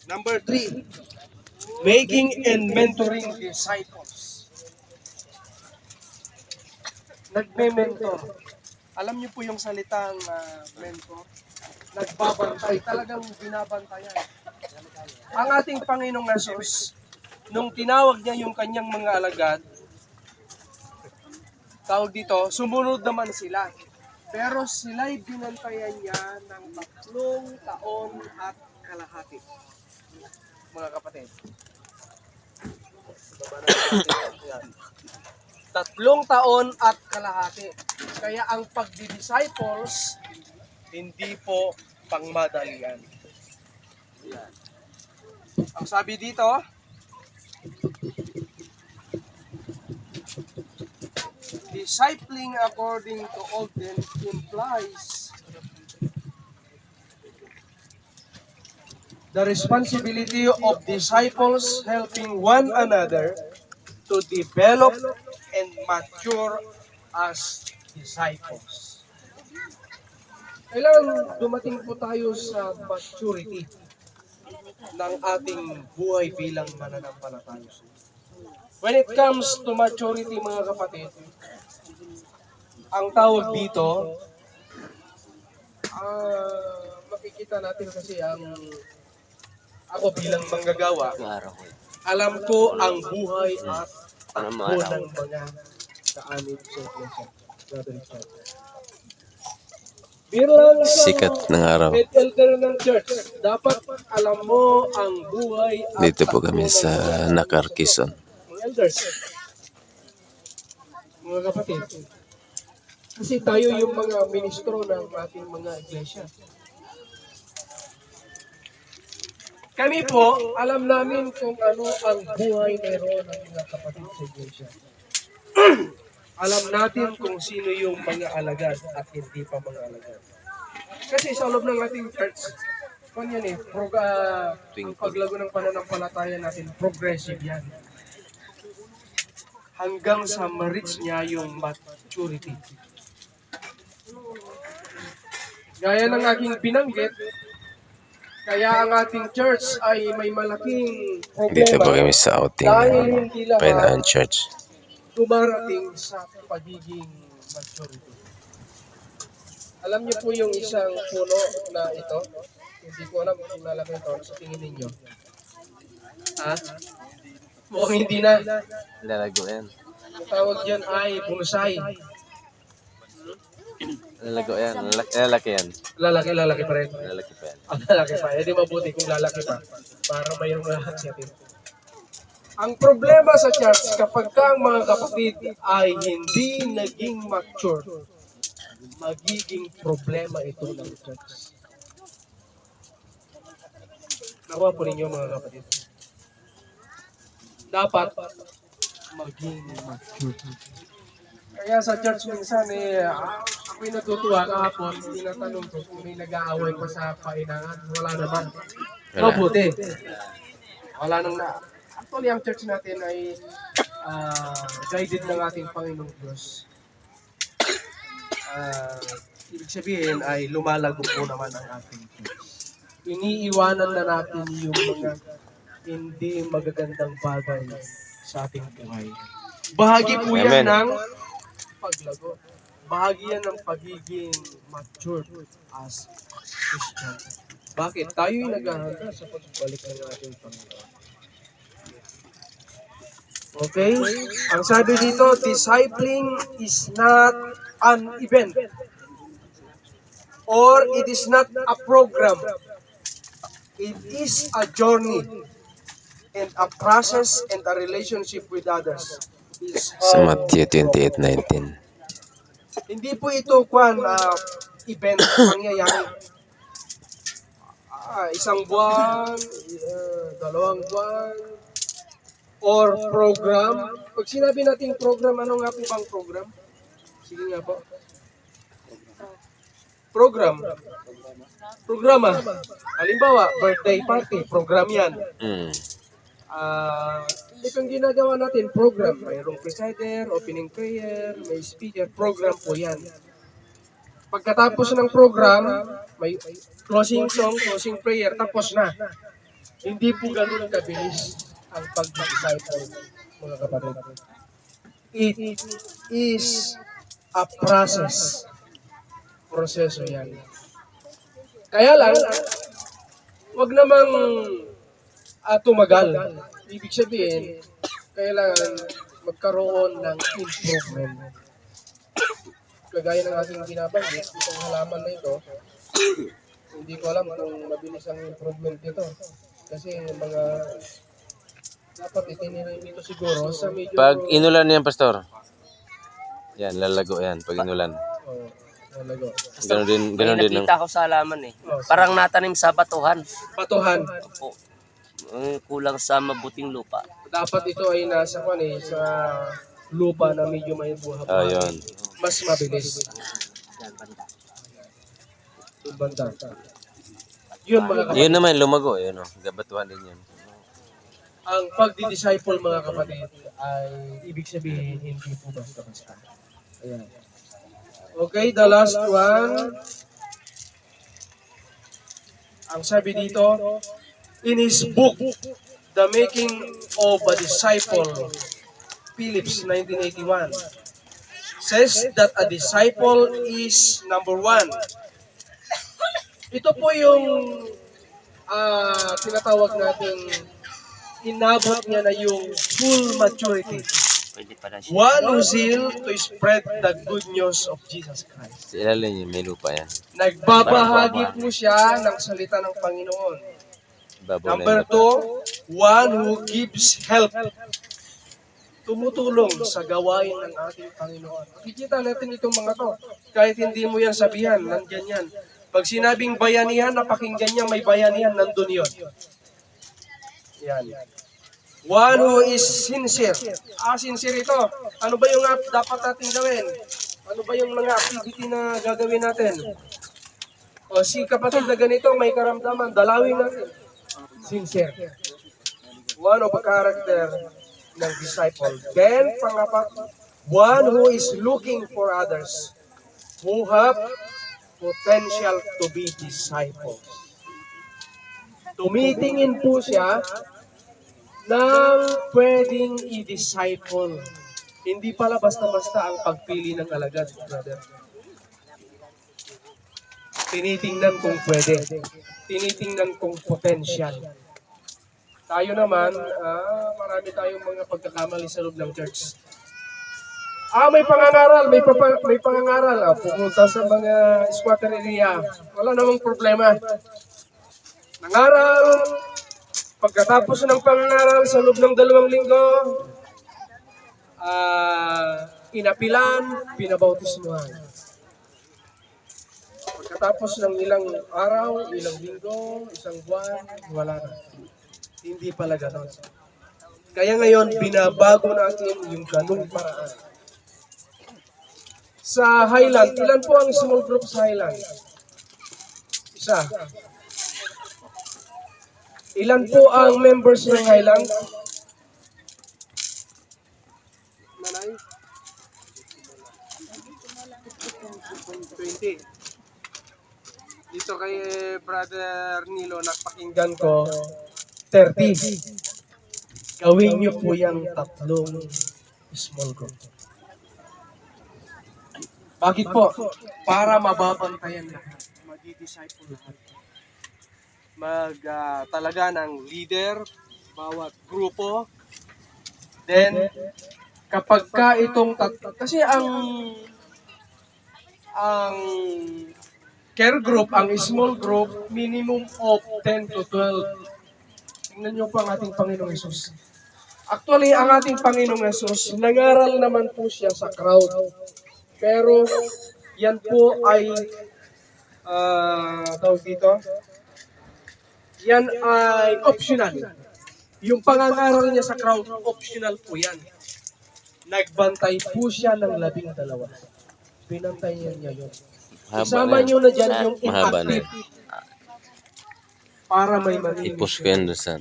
Number 3, making and mentoring disciples. Nagme-mentor. Alam niyo po yung salitang mentor? Nagbabantay, talagang binabantayan. Ang ating Panginoong Hesus, nung tinawag niya yung kanyang mga alagad, tawag dito, sumunod naman sila. Pero sila'y binantayan niya ng 3 taon at kalahati. Mga kapatid. Baba na natin yan. 3 taon at kalahati. Kaya ang pagdi-disciples, hindi po pangmadalian. Yan. Ang sabi dito, discipling according to Olden implies the responsibility of disciples helping one another to develop and mature as disciples. Kailangan dumating po tayo sa maturity ng ating buhay bilang mananampalataya. When it comes to maturity, mga kapatid, ang tawag dito, makikita natin kasi ako bilang manggagawa, alam ko ang buhay at takbo ng mga kaanib sa iglesia. Bilang Sikat ng araw. head elder ng church, dapat alam mo ang buhay at Dito po kami takbo sa ng Nakar, Quezon. mga elders. Mga kapatid, kasi tayo yung mga ministro ng ating mga iglesia. Kami po, alam namin kung ano ang buhay meron ng mga kapatid sa iglesia. Alam natin kung sino yung mga alagad at hindi pa mga alagad. Kasi sa loob ng ating church, kung yan ang paglago ng pananampalataya natin, progressive yan. Hanggang sa ma-reach niya yung maturity. Gaya ng aking binanggit, kaya ang ating church ay may malaking Dito po problema kami sa outing dahil ng hindi lahat Painahan Church. dumarating sa pagiging maturity. Alam niyo po yung isang puno na ito? Hindi ko alam kung lalaki ito. Sa tingin ninyo? Ha? Mukhang hindi na. Lalago yan. Ang tawag dyan ay bonsai. Lalago yan. Lalaki yan. Lalaki pa rin. Lalaki pa yan. Ang lalaki pa. Eh di mabuti kung lalaki pa. Para mayroong lahat siya din. Ang problema sa church, kapag ang mga kapatid ay hindi naging mature, magiging problema ito ng church. Nakuha po ninyo mga kapatid. Dapat maging mature. Kaya sa church minsan ako'y natutuwa kahapon, tinatanong ko kung may nag-aaway pa sa painangan. Wala naman. Mabuti. Wala nang Actually, ang church natin ay guided ng ating Panginoong Diyos. Ibig sabihin ay lumalago po naman ang ating church. Iniiwanan na natin yung mga hindi magagandang bagay sa ating buhay. Bahagi po yan ng paglago. Bahagi yan ng pagiging mature as Christian. Bakit? Tayo'y naghahanda sa pagbalik ng ating Panginoon. Okay? Ang sabi dito, discipling is not an event. Or it is not a program. It is a journey and a process and a relationship with others. Sa Matthew 28:19. Hindi po ito event, pangyayari. Isang buwan, 2 buwan, or program. Pag sinabi natin program, ano nga po bang program? Sige nga po. Program. Programa. Halimbawa, birthday party, program yan. Itong ginagawa natin, program. Mayroong presider, opening prayer, may speaker, program po yan. Pagkatapos ng program, may closing song, closing prayer, tapos na. Hindi po ganun kabilis ang pag-disciple, mga kapatid. It is a process. Proseso yan. Kaya lang, wag namang tumagal. Ibig sabihin, kailangan magkaroon ng improvement. Kagaya ng ating binabanggit, itong halaman na ito, hindi ko alam kung mabilis ang improvement nito. Kasi mga dapat itinirin dito siguro sa medyo... Pag inulan yan, Pastor. Yan, lalago yan. Pag inulan. Oh, talaga. Ganon din. Nakita ko sa halaman eh. Oh, Parang natanim sa batuhan. Batuhan. Opo. Kulang sa mabuting lupa. Dapat ito ay nasa sa lupa na medyo may buha pa. Yun. Mas mabilis. Yung banda. Yun mga kapatid. Yun naman, lumago. Yun, gabatuhan din yun. Ang pagdi-disciple mga kapatid ay ibig sabihin hindi po basta-basta. Ayan. Okay, the last one. Ang sabi dito, in his book, The Making of a Disciple, Phillips, 1981, says that a disciple is number one. Ito po yung tinatawag natin, inabot niya na yung full maturity. Pwede pala siya. One who zeal to spread the good news of Jesus Christ. Sa ilalim niya, may lupa yan. Nagbabahagi po siya ng salita ng Panginoon. Babaw na Number yung two, one who gives help. Tumutulong sa gawain ng ating Panginoon. Makikita natin itong mga to. Kahit hindi mo yan sabihan, nandyan yan. Pag sinabing bayanihan, napakinggan niya, may bayanihan, nandun yun. Yan. One who is sincere. Sincere ito. Ano ba yung dapat natin gawin? Ano ba yung mga activity na gagawin natin? O si kapatid na ganito, may karamdaman, dalawin natin. Sincere. One of a character ng disciple. Then, pangapat, one who is looking for others who have potential to be disciples. Tumitingin po siya ng pwedeng i-disciple. Hindi pala basta-basta ang pagpili ng alagad, brother. Tinitingnan kung pwede. Tinitingnan kung potential. Tayo naman, marami tayong mga pagkakamali sa loob ng church. May pangangaral, may pangangaral. Pumunta sa mga squatter area. Wala namang problema. Nangaral, pagkatapos ng pangangaral sa loob ng 2 linggo, inapilan, pinabautismuhan. Pagkatapos ng ilang araw, ilang linggo, isang buwan, wala na. Hindi pala ganon. Kaya ngayon, binabago natin yung ganung paraan. Sa Highland, ilan po ang small group sa Highland? Isa. Ilan po ang members ng Highland? Manay? 20. Dito kay Brother Nilo, napakinggan ko, 30. Gawin niyo po yung 3 small group. Bakit po? Para mababantayan lahat. Madi-disciple lahat. Talaga ng leader, bawat grupo. Then, kapag ka itong kasi ang care group, ang small group, minimum of 10 to 12. Tingnan niyo po ang ating Panginoong Hesus. Actually, ang ating Panginoong Hesus, nangaral naman po siya sa crowd. Pero, yan po ay, tawag dito, yan ay optional. Yung pangangaral niya sa crowd, optional po yan. Nagbantay po siya ng 12. Binantayan niya yun. Isama niyo na dyan yung inactive. Para may manilinis. I-post ko yan doon sa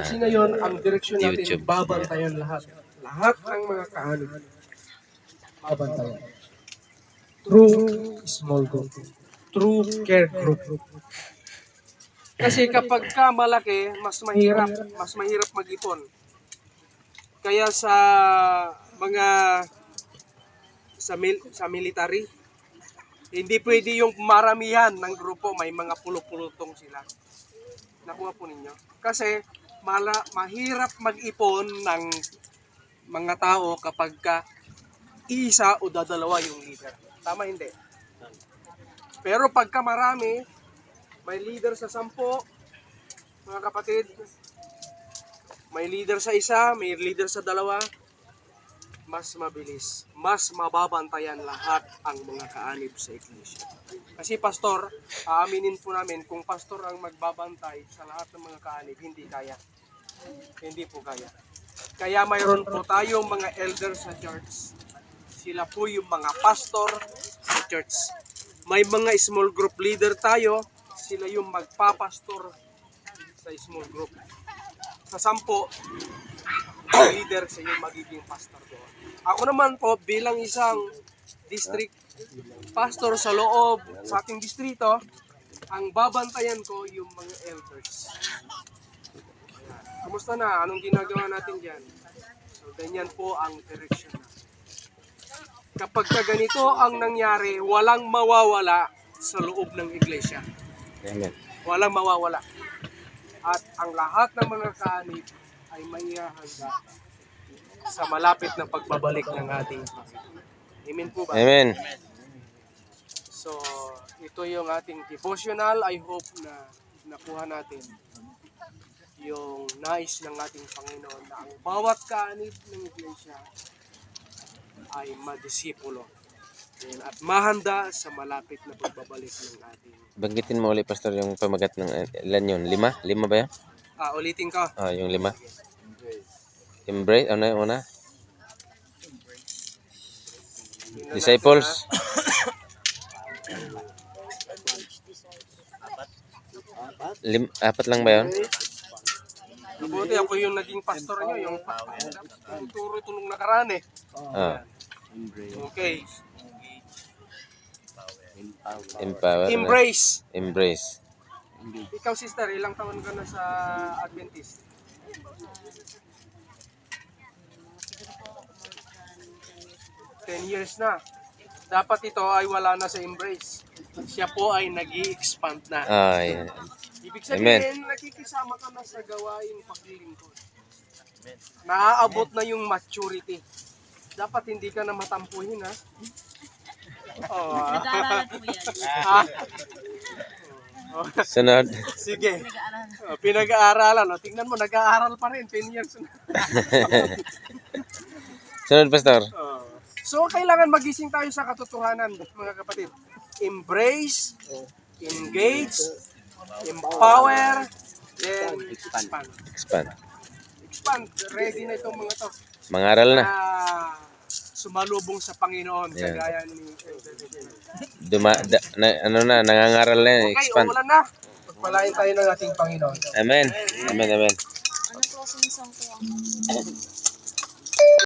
Kasi ngayon, ang direksyon natin, YouTube. babantayan lahat. Lahat ng mga kaanib. Babantayan. Through small group. Through care group. Kasi kapag ka malaki, mas mahirap mag-ipon. Kaya sa mga sa military, hindi pwede yung maramihan ng grupo, may mga pulupulutong sila. Nakuha po ninyo. Kasi mahirap mag-ipon ng mga tao kapag ka isa o dadalawa yung leader. Tama hindi? Pero pagka marami, may leader sa 10, mga kapatid, may leader sa isa, may leader sa 2, mas mabilis, mas mababantayan lahat ang mga kaanib sa iglesia. Kasi pastor, aaminin po namin, kung pastor ang magbabantay sa lahat ng mga kaanib, hindi kaya. Hindi po kaya. Kaya mayroon po tayong mga elder sa church. Sila po yung mga pastor sa church. May mga small group leader tayo, sila yung magpapastor sa small group. Sa 10, leader sa yung magiging pastor doon. Ako naman po bilang isang district pastor sa loob sa ating distrito, ang babantayan ko yung mga elders. Kumusta na? Anong ginagawa natin dyan? So, ganyan po ang direction na. Kapag ganito ang nangyari, walang mawawala sa loob ng iglesia. Amen. Walang mawawala. At ang lahat ng mga kaanib ay maihahanda sa malapit na pagbabalik ng ating Panginoon. Amen po ba? Amen. So, ito yung ating devotional. I hope na nakuha natin yung nais ng ating Panginoon na ang bawat kaanib ng iglesia ay madisipulo at mahanda sa malapit na pagbabalik ng ating. Banggitin mo ulit, Pastor, yung pamagat ng ilan yun? 5? 5 ba yan? Ulitin ko. Yung 5. Embrace, ano yung una? Disciples. Apat lang ba yun? Mabuti ako yung naging pastor nyo, yung turo ito nung nakaraan eh. Okay. Empower. Embrace. Embrace. Ikaw sister, ilang taon ka na sa Adventist? Ten years na. Dapat ito ay wala na sa embrace. Siya po ay nag-i-expand na. Yan. Ibig sabihin, nakikisama ka na sa gawaing paglilingkod. Naaabot na yung maturity. Dapat hindi ka na matampuhin, ha? Nag-aaralan po yan. Sunod. Sige. Pinag-aaralan. Tingnan mo, nag-aaral pa rin. 10 years na. Sunod, Pastor. So, kailangan magising tayo sa katotohanan, mga kapatid. Embrace, engage, empower, then expand. Expand. Expand. Ready na itong mga to. Mangaral na. Sumalubong sa Panginoon, Yeah. kagaya ni Nangangaral na yan. Okay, Expand. umulan na. Pagpalain tayo ng ating Panginoon. Amen. Amen, amen. Ano po ang song ko?